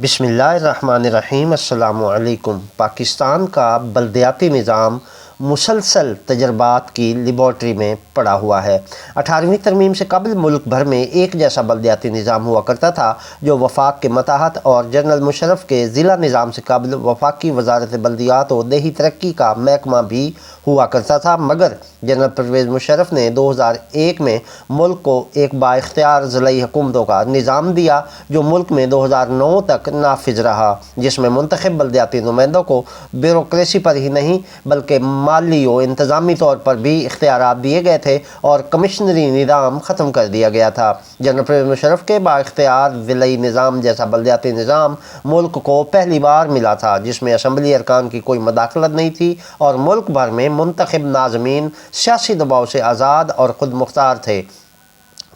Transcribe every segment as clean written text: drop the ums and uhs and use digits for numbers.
بسم اللہ الرحمن الرحیم۔ السلام علیکم۔ پاکستان کا بلدیاتی نظام مسلسل تجربات کی لیبارٹری میں پڑا ہوا ہے۔ 18ویں ترمیم سے قبل ملک بھر میں ایک جیسا بلدیاتی نظام ہوا کرتا تھا، جو وفاق کے ماتحت، اور جنرل مشرف کے ضلع نظام سے قبل وفاقی وزارت بلدیات و دیہی ترقی کا محکمہ بھی ہوا کرتا تھا، مگر جنرل پرویز مشرف نے 2001 میں ملک کو ایک با اختیار ضلعی حکومتوں کا نظام دیا، جو ملک میں 2009 تک نافذ رہا، جس میں منتخب بلدیاتی نمائندوں کو بیوروکریسی پر ہی نہیں بلکہ مالی و انتظامی طور پر بھی اختیارات دیے گئے تھے، اور کمشنری نظام ختم کر دیا گیا تھا۔ جنرل پرویز مشرف کے با اختیار ضلعی نظام جیسا بلدیاتی نظام ملک کو پہلی بار ملا تھا، جس میں اسمبلی ارکان کی کوئی مداخلت نہیں تھی، اور ملک بھر میں منتخب ناظمین سیاسی دباؤ سے آزاد اور خود مختار تھے۔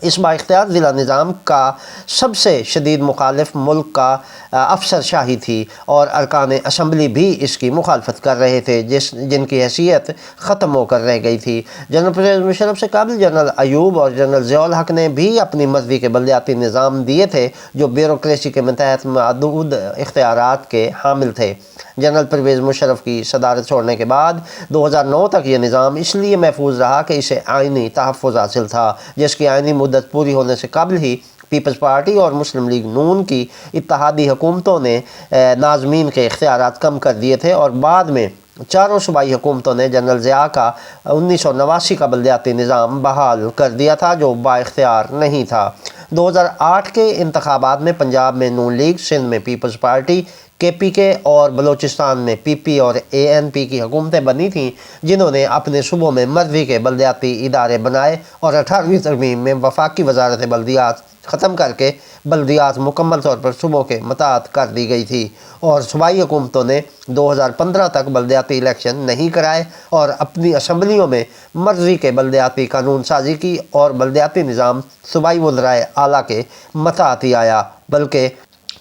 اس با اختیار ضلع نظام کا سب سے شدید مخالف ملک کا افسر شاہی تھی، اور ارکان اسمبلی بھی اس کی مخالفت کر رہے تھے، جن کی حیثیت ختم ہو کر رہ گئی تھی۔ جنرل پرویز مشرف سے قبل جنرل ایوب اور جنرل ضیاء الحق نے بھی اپنی مرضی کے بلدیاتی نظام دیے تھے، جو بیوروکریسی کے متحد محدود اختیارات کے حامل تھے۔ جنرل پرویز مشرف کی صدارت چھوڑنے کے بعد 2009 تک یہ نظام اس لیے محفوظ رہا کہ اسے آئینی تحفظ حاصل تھا، جس کی آئینی مدت پوری ہونے سے قبل ہی پیپلز پارٹی اور مسلم لیگ نون کی اتحادی حکومتوں نے ناظمین کے اختیارات کم کر دیے تھے، اور بعد میں چاروں صوبائی حکومتوں نے جنرل ضیاء کا 1989 کا بلدیاتی نظام بحال کر دیا تھا، جو با اختیار نہیں تھا۔ 2008 کے انتخابات میں پنجاب میں نون لیگ، سندھ میں پیپلز پارٹی، کے پی کے اور بلوچستان میں پی پی اور اے این پی کی حکومتیں بنی تھیں، جنہوں نے اپنے صوبوں میں مرضی کے بلدیاتی ادارے بنائے، اور 18ویں ترمیم میں وفاقی وزارت بلدیات ختم کر کے بلدیات مکمل طور پر صوبوں کے متحد کر دی گئی تھی، اور صوبائی حکومتوں نے 2015 تک بلدیاتی الیکشن نہیں کرائے، اور اپنی اسمبلیوں میں مرضی کے بلدیاتی قانون سازی کی، اور بلدیاتی نظام صوبائی وزرائے اعلیٰ کے متحد ہی آیا، بلکہ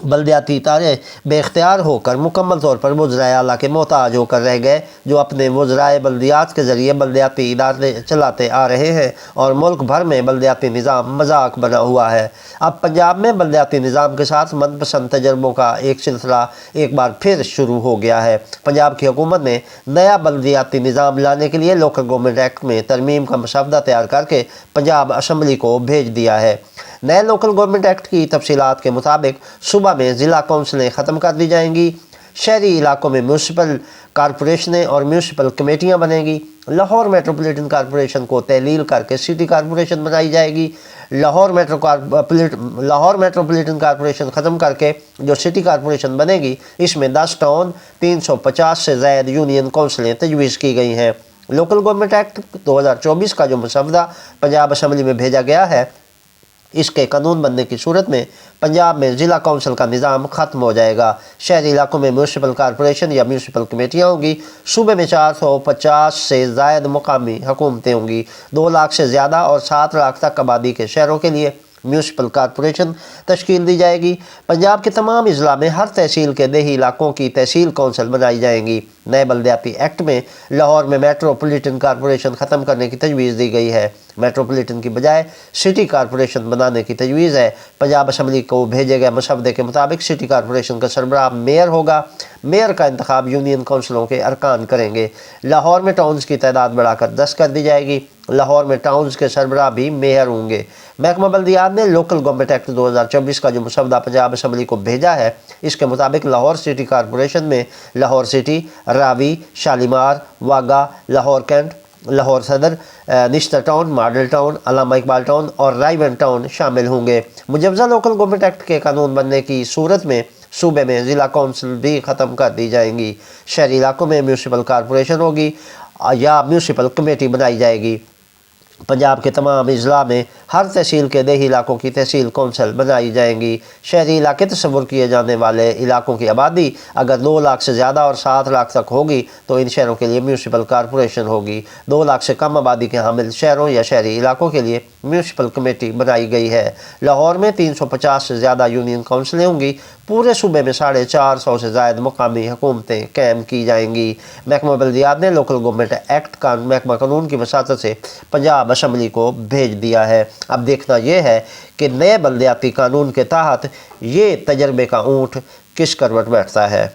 بلدیاتی ادارے بے اختیار ہو کر مکمل طور پر وزرائے اعلیٰ کے محتاج ہو کر رہ گئے، جو اپنے وزرائے بلدیات کے ذریعے بلدیاتی ادارے چلاتے آ رہے ہیں، اور ملک بھر میں بلدیاتی نظام مذاق بنا ہوا ہے۔ اب پنجاب میں بلدیاتی نظام کے ساتھ من پسند تجربوں کا ایک سلسلہ ایک بار پھر شروع ہو گیا ہے۔ پنجاب کی حکومت نے نیا بلدیاتی نظام لانے کے لیے لوکل گورنمنٹ ایکٹ میں ترمیم کا مسودہ تیار کر کے پنجاب اسمبلی کو بھیج دیا ہے۔ نئے لوکل گورنمنٹ ایکٹ کی تفصیلات کے مطابق صوبہ میں ضلع کونسلیں ختم کر دی جائیں گی، شہری علاقوں میں میونسپل کارپوریشنیں اور میونسپل کمیٹیاں بنیں گی، لاہور میٹروپولیٹن کارپوریشن کو تحلیل کر کے سٹی کارپوریشن بنائی جائے گی، لاہور میٹروپولیٹن کارپوریشن ختم کر کے جو سٹی کارپوریشن بنے گی، اس میں 10 ٹاؤن 350 سے زائد یونین کونسلیں تجویز کی گئی ہیں۔ لوکل گورنمنٹ ایکٹ 2024 کا جو مسودہ پنجاب اسمبلی میں بھیجا گیا ہے، اس کے قانون بننے کی صورت میں پنجاب میں ضلع کونسل کا نظام ختم ہو جائے گا۔ شہری علاقوں میں میونسپل کارپوریشن یا میونسپل کمیٹیاں ہوں گی۔ صوبے میں 450 سے زائد مقامی حکومتیں ہوں گی۔ 2 لاکھ سے زیادہ اور 7 لاکھ تک آبادی کے شہروں کے لیے میونسپل کارپوریشن تشکیل دی جائے گی۔ پنجاب کے تمام اضلاع میں ہر تحصیل کے دیہی علاقوں کی تحصیل کونسل بنائی جائیں گی۔ نئے بلدیاتی ایکٹ میں لاہور میں میٹروپولیٹن کارپوریشن ختم کرنے کی تجویز دی گئی ہے۔ میٹروپولیٹن کی بجائے سٹی کارپوریشن بنانے کی تجویز ہے۔ پنجاب اسمبلی کو بھیجے گئے مسودے کے مطابق سٹی کارپوریشن کا سربراہ میئر ہوگا۔ میئر کا انتخاب یونین کونسلوں کے ارکان کریں گے۔ لاہور میں ٹاؤنز کی تعداد بڑھا کر 10 کر دی جائے گی۔ لاہور میں ٹاؤنز کے سربراہ بھی میئر ہوں گے۔ محکمہ بلدیات نے لوکل گورنمنٹ ایکٹ 2024 کا جو مسودہ پنجاب اسمبلی کو بھیجا ہے، اس کے مطابق لاہور سٹی کارپوریشن میں لاہور سٹی، راوی، شالیمار، واگا، لاہور کینٹ، لاہور صدر، نشتر ٹاؤن، ماڈل ٹاؤن، علامہ اقبال ٹاؤن اور رائے ون ٹاؤن شامل ہوں گے۔ مجوزہ لوکل گورنمنٹ ایکٹ کے قانون بننے کی صورت میں صوبے میں ضلع کونسل بھی ختم کر دی جائیں گی۔ شہری علاقوں میں میونسپل کارپوریشن ہوگی یا میونسپل کمیٹی بنائی جائے گی۔ پنجاب کے تمام اضلاع میں ہر تحصیل کے دیہی علاقوں کی تحصیل کونسل بنائی جائیں گی۔ شہری علاقے تصور کیے جانے والے علاقوں کی آبادی اگر 2 لاکھ سے زیادہ اور 7 لاکھ تک ہوگی تو ان شہروں کے لیے میونسپل کارپوریشن ہوگی۔ 2 لاکھ سے کم آبادی کے حامل شہروں یا شہری علاقوں کے لیے میونسپل کمیٹی بنائی گئی ہے۔ لاہور میں 350 سے زیادہ یونین کونسلیں ہوں گی۔ پورے صوبے میں 450 سے زائد مقامی حکومتیں قائم کی جائیں گی۔ محکمہ بلدیات نے لوکل گورنمنٹ ایکٹ کا محکمہ قانون کی وساطت سے پنجاب اسمبلی کو بھیج دیا ہے۔ اب دیکھنا یہ ہے کہ نئے بلدیاتی قانون کے تحت یہ تجربے کا اونٹ کس کروٹ بیٹھتا ہے۔